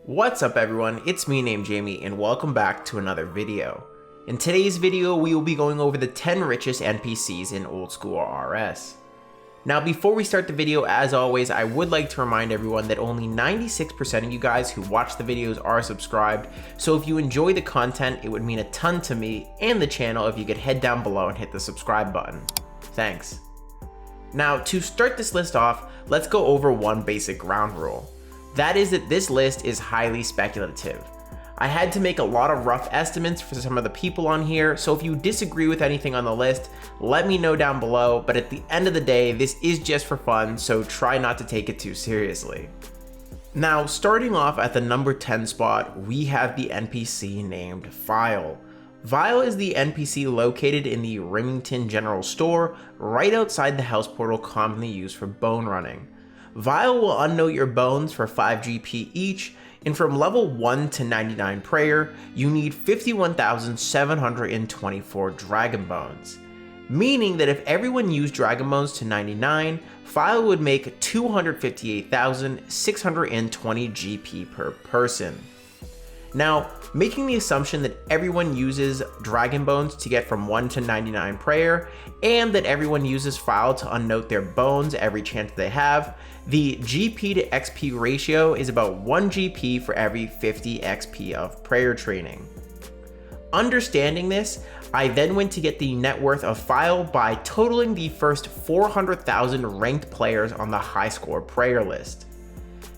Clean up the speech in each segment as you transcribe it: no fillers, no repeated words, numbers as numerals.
What's up everyone, it's me Namejamie and welcome back to another video. In today's video we will be going over the 10 richest NPCs in old school OSRS. Now before we start the video, as always, I would like to remind everyone that only 96% of you guys who watch the videos are subscribed, so if you enjoy the content it would mean a ton to me and the channel if you could head down below and hit the subscribe button. Thanks. Now to start this list off, let's go over one basic ground rule. That is that this list is highly speculative. I had to make a lot of rough estimates for some of the people on here, so if you disagree with anything on the list, let me know down below, but at the end of the day, this is just for fun, so try not to take it too seriously. Now, starting off at the number 10 spot, we have the NPC named Vile. Vile is the NPC located in the Remington General Store, right outside the house portal commonly used for bone running. Vile will unnote your bones for 5 GP each, and from level 1 to 99 prayer, you need 51,724 dragon bones. Meaning that if everyone used dragon bones to 99, Vile would make 258,620 GP per person. Now, making the assumption that everyone uses dragon bones to get from 1 to 99 prayer, and that everyone uses Vile to unnote their bones every chance they have, the GP to XP ratio is about 1 GP for every 50 XP of prayer training. Understanding this, I then went to get the net worth of Vile by totaling the first 400,000 ranked players on the high score prayer list.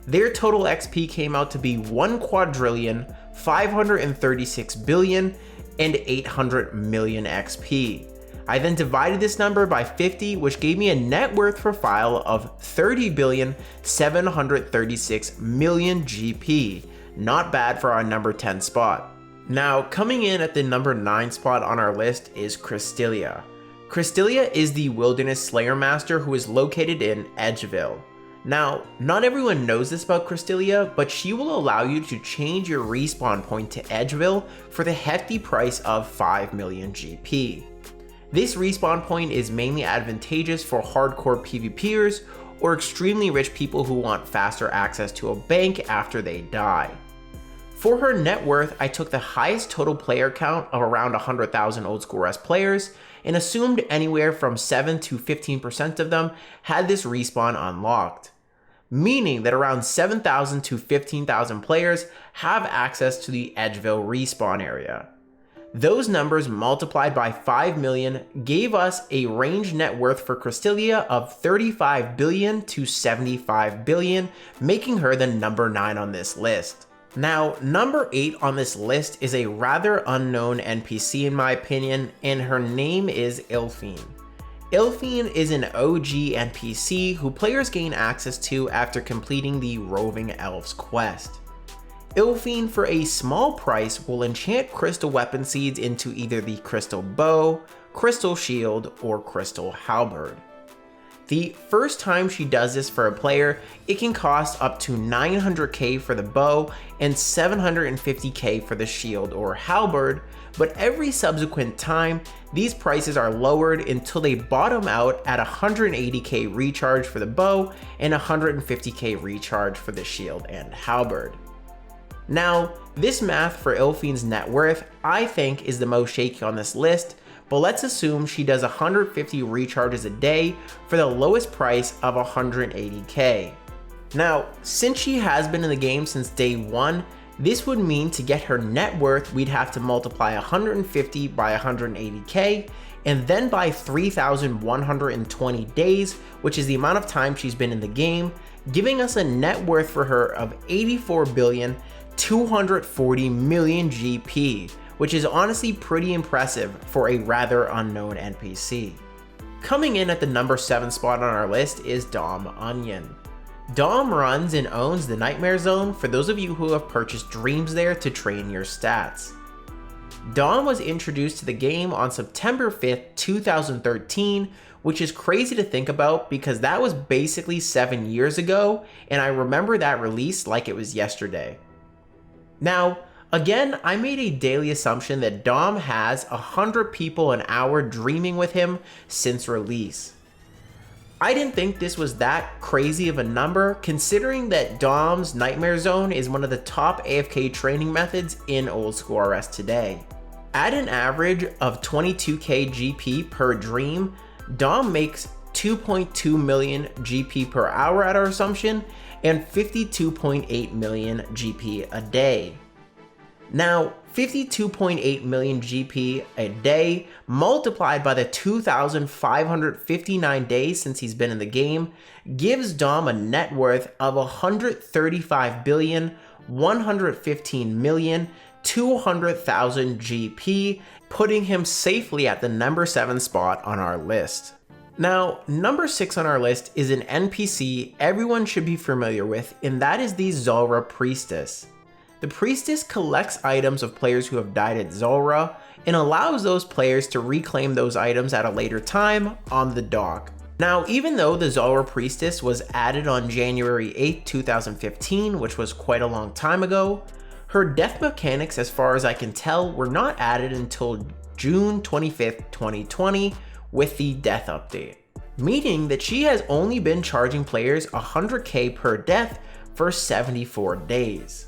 Their total XP came out to be 1,536,800,000,000 XP. I then divided this number by 50, which gave me a net worth for Vile of 30,736,000,000 GP. Not bad for our number 10 spot. Now, coming in at the number 9 spot on our list is Krystilia. Krystilia is the Wilderness Slayer Master who is located in Edgeville. Now, not everyone knows this about Krystilia, but she will allow you to change your respawn point to Edgeville for the hefty price of 5 million GP. This respawn point is mainly advantageous for hardcore PvPers or extremely rich people who want faster access to a bank after they die. For her net worth, I took the highest total player count of around 100,000 old school OSRS players and assumed anywhere from 7 to 15% of them had this respawn unlocked. Meaning that around 7,000 to 15,000 players have access to the Edgeville respawn area. Those numbers multiplied by 5 million gave us a range net worth for Krystilia of 35 billion to 75 billion, making her the number 9 on this list. Now, number 8 on this list is a rather unknown NPC in my opinion, and her name is Ilfine. Ilfine is an OG NPC who players gain access to after completing the Roving Elves quest. Ilfine, for a small price, will enchant crystal weapon seeds into either the crystal bow, crystal shield, or crystal halberd. The first time she does this for a player, it can cost up to 900k for the bow and 750k for the shield or halberd, but every subsequent time, these prices are lowered until they bottom out at 180k recharge for the bow and 150k recharge for the shield and halberd. Now, this math for Ilfine's net worth, I think, is the most shaky on this list, but let's assume she does 150 recharges a day for the lowest price of 180k. Now, since she has been in the game since day 1, this would mean to get her net worth, we'd have to multiply 150 by 180k, and then by 3,120 days, which is the amount of time she's been in the game, giving us a net worth for her of 84,240,000,000 GP, which is honestly pretty impressive for a rather unknown NPC. Coming in at the number 7 spot on our list is Dom Onion. Dom runs and owns the Nightmare Zone for those of you who have purchased dreams there to train your stats. Dom was introduced to the game on September 5th, 2013, which is crazy to think about because that was basically 7 years ago, and I remember that release like it was yesterday. Now, again, I made a daily assumption that Dom has 100 people an hour dreaming with him since release. I didn't think this was that crazy of a number, considering that Dom's Nightmare Zone is one of the top AFK training methods in OSRS today. At an average of 22k GP per dream, Dom makes 2.2 million GP per hour at our assumption, and 52.8 million GP a day. Now, 52.8 million GP a day multiplied by the 2,559 days since he's been in the game gives Dom a net worth of 135,115,200,000 GP, putting him safely at the number 7 spot on our list. Now, number 6 on our list is an NPC everyone should be familiar with, and that is the Zulrah Priestess. The Priestess collects items of players who have died at Zulrah and allows those players to reclaim those items at a later time on the dock. Now, even though the Zulrah Priestess was added on January 8, 2015, which was quite a long time ago, her death mechanics, as far as I can tell, were not added until June 25th, 2020 with the death update, meaning that she has only been charging players 100k per death for 74 days.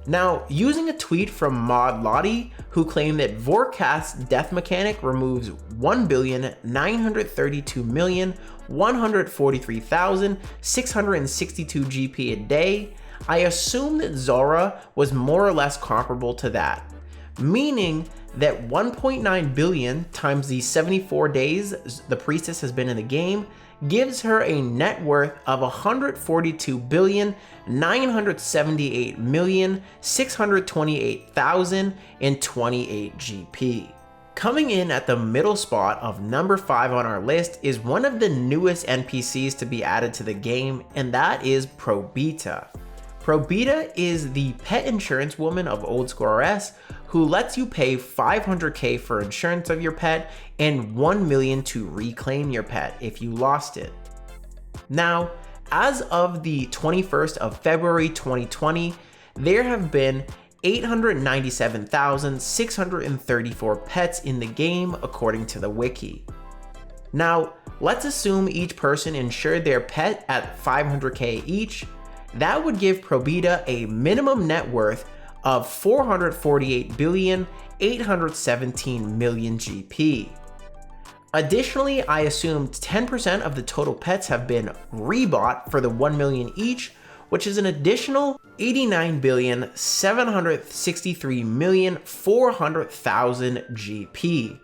Now, using a tweet from Mod Lottie, who claimed that Vorkath's death mechanic removes 1,932,143,662 GP a day, I assume that Zulrah was more or less comparable to that, meaning that 1.9 billion times the 74 days the Priestess has been in the game gives her a net worth of 142,978,628,028 GP. Coming in at the middle spot of number 5 on our list is one of the newest NPCs to be added to the game, and that is Probita. Probita is the pet insurance woman of OSRS who lets you pay 500k for insurance of your pet and 1 million to reclaim your pet if you lost it. Now, as of the 21st of February 2020, there have been 897,634 pets in the game according to the wiki. Now, let's assume each person insured their pet at 500k each. That would give Probita a minimum net worth of 448,817,000,000 GP. Additionally, I assumed 10% of the total pets have been rebought for the 1 million each, which is an additional 89,763,400,000 GP,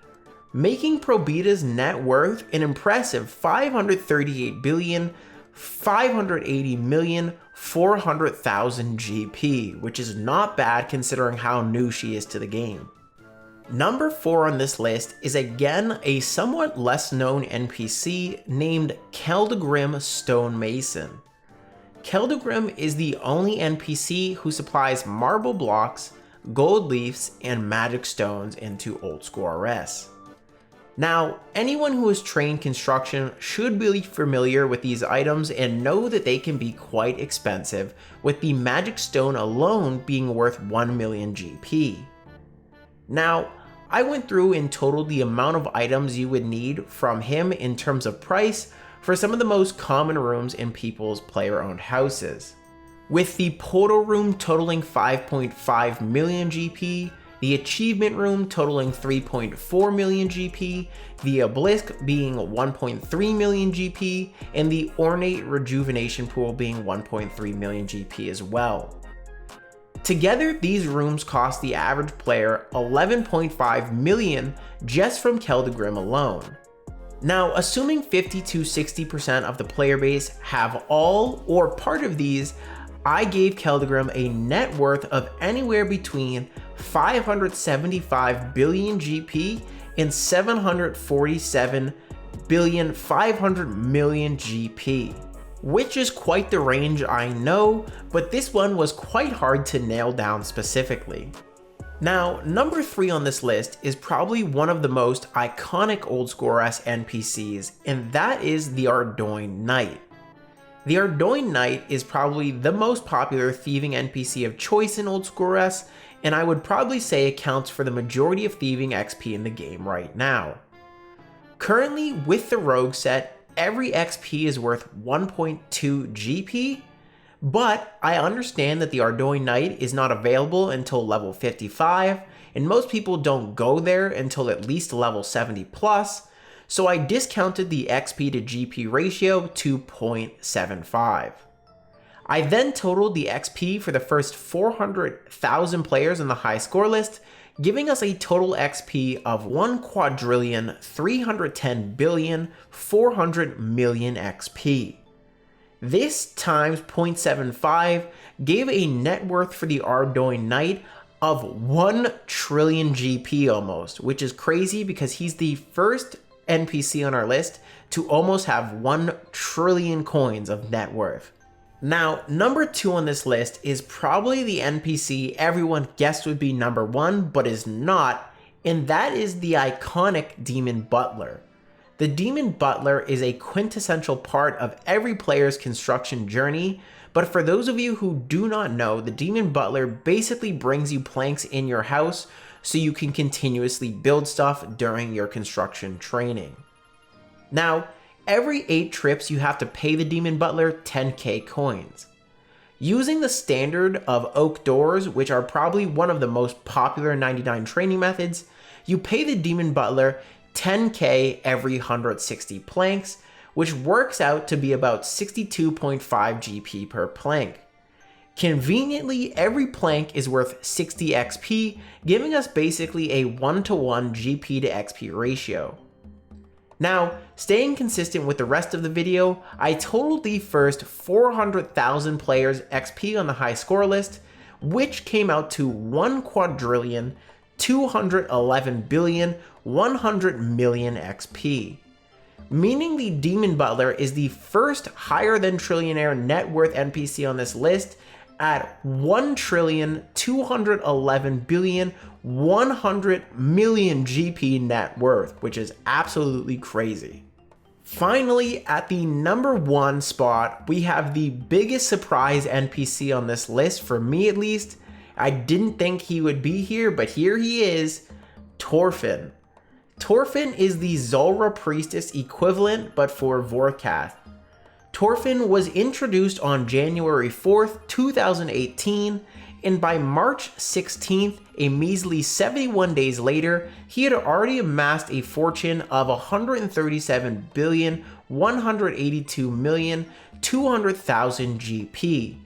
making Probita's net worth an impressive 538,580,400,000 GP, which is not bad considering how new she is to the game. Number 4 on this list is again a somewhat less known NPC named Keldgrim Stonemason. Keldgrim is the only NPC who supplies marble blocks, gold leaves, and magic stones into OSRS. Now, anyone who has trained construction should be familiar with these items and know that they can be quite expensive, with the magic stone alone being worth 1 million GP. Now, I went through and totaled the amount of items you would need from him in terms of price for some of the most common rooms in people's player-owned houses, with the portal room totaling 5.5 million GP, the achievement room totaling 3.4 million GP, the obelisk being 1.3 million GP, and the ornate rejuvenation pool being 1.3 million GP as well. Together, these rooms cost the average player 11.5 million just from Keldgrim alone. Now, assuming 50 to 60% of the player base have all or part of these, I gave Keldgrim a net worth of anywhere between 575 billion GP and 747,500,000,000 GP. Which is quite the range, I know, but this one was quite hard to nail down specifically. Now, number 3 on this list is probably one of the most iconic OSRS NPCs, and that is the Ardoin Knight. The Ardoin Knight is probably the most popular thieving NPC of choice in OSRS, and I would probably say accounts for the majority of thieving XP in the game right now. Currently, with the rogue set, every XP is worth 1.2 GP, but I understand that the Ardoin Knight is not available until level 55, and most people don't go there until at least level 70 plus, so I discounted the XP to GP ratio to 0.75. I then totaled the XP for the first 400,000 players in the high score list, giving us a total XP of 1,310,400,000,000 XP. This times 0.75 gave a net worth for the Ardoin Knight of 1 trillion GP almost, which is crazy because he's the first NPC on our list to almost have 1 trillion coins of net worth. Now, number 2 on this list is probably the NPC everyone guessed would be number 1, but is not, and that is the iconic Demon Butler. The Demon Butler is a quintessential part of every player's construction journey, but for those of you who do not know, the Demon Butler basically brings you planks in your house so you can continuously build stuff during your construction training. Now, every 8 trips you have to pay the Demon Butler 10k coins. Using the standard of oak doors, which are probably one of the most popular 99 training methods, you pay the Demon Butler 10k every 160 planks, which works out to be about 62.5 GP per plank. Conveniently, every plank is worth 60 XP, giving us basically a 1-to-1 GP to XP ratio. Now, staying consistent with the rest of the video, I totaled the first 400,000 players XP on the high score list, which came out to 1,211,100,000,000 XP. Meaning the Demon Butler is the first higher than trillionaire net worth NPC on this list at 1,211,100,000,000 GP net worth, which is absolutely crazy. Finally, at the number 1 spot, we have the biggest surprise NPC on this list, for me at least. I didn't think he would be here, but here he is, Torfin. Torfin is the Zulrah Priestess equivalent, but for Vorkath. Torfin was introduced on January 4th, 2018, and by March 16th, a measly 71 days later, he had already amassed a fortune of 137,182,200,000 GP,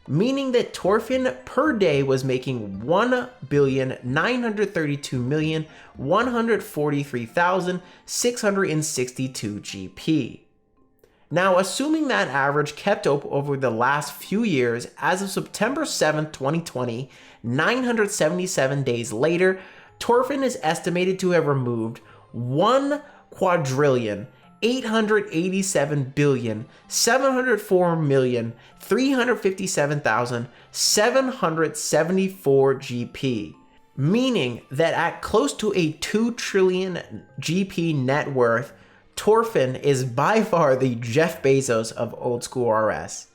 meaning that Torfin per day was making 1,932,143,662 GP. Now, assuming that average kept up over the last few years, as of September 7th, 2020, 977 days later, Torfin is estimated to have removed 1,887,704,357,774 GP, meaning that at close to a 2 trillion GP net worth, Torfin is by far the Jeff Bezos of old school RS.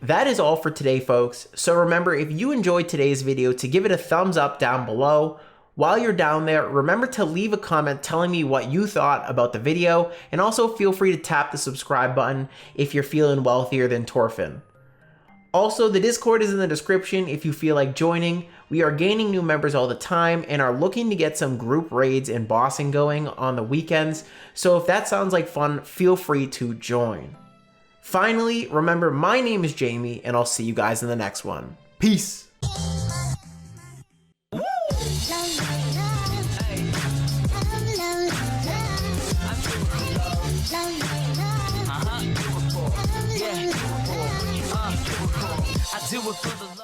That is all for today, folks. So remember, if you enjoyed today's video, to give it a thumbs up down below. While you're down there, remember to leave a comment telling me what you thought about the video, and also feel free to tap the subscribe button if you're feeling wealthier than Torfin. Also, the Discord is in the description if you feel like joining. We are gaining new members all the time and are looking to get some group raids and bossing going on the weekends, so if that sounds like fun, feel free to join. Finally, remember, my name is Jamie, and I'll see you guys in the next one. Peace! I do it for the